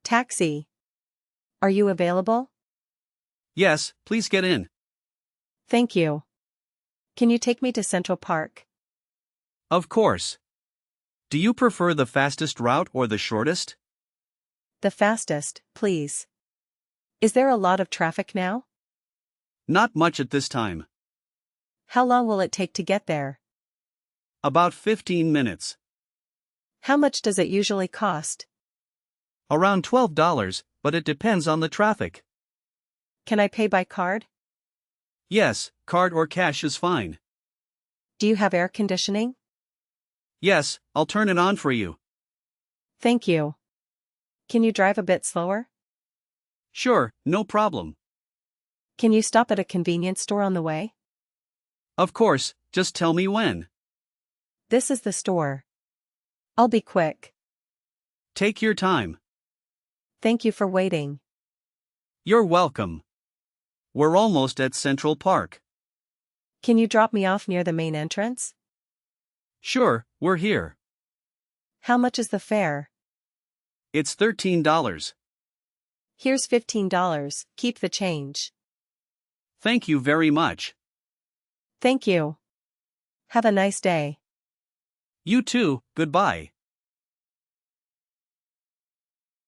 Taxi. Are you available? Yes, please get in. Thank you. Can you take me to Central Park? Of course. Do you prefer the fastest route or the shortest? The fastest, please. Is there a lot of traffic now? Not much at this time. How long will it take to get there? About 15 minutes. How much does it usually cost? Around $12, but it depends on the traffic. Can I pay by card? Yes, card or cash is fine. Do you have air conditioning? Yes, I'll turn it on for you. Thank you. Can you drive a bit slower? Sure, no problem. Can you stop at a convenience store on the way? Of course, just tell me when. This is the store. I'll be quick. Take your time. Thank you for waiting. You're welcome. We're almost at Central Park. Can you drop me off near the main entrance? Sure, we're here. How much is the fare? It's $13. Here's $15. Keep the change. Thank you very much. Thank you. Have a nice day. You too, goodbye.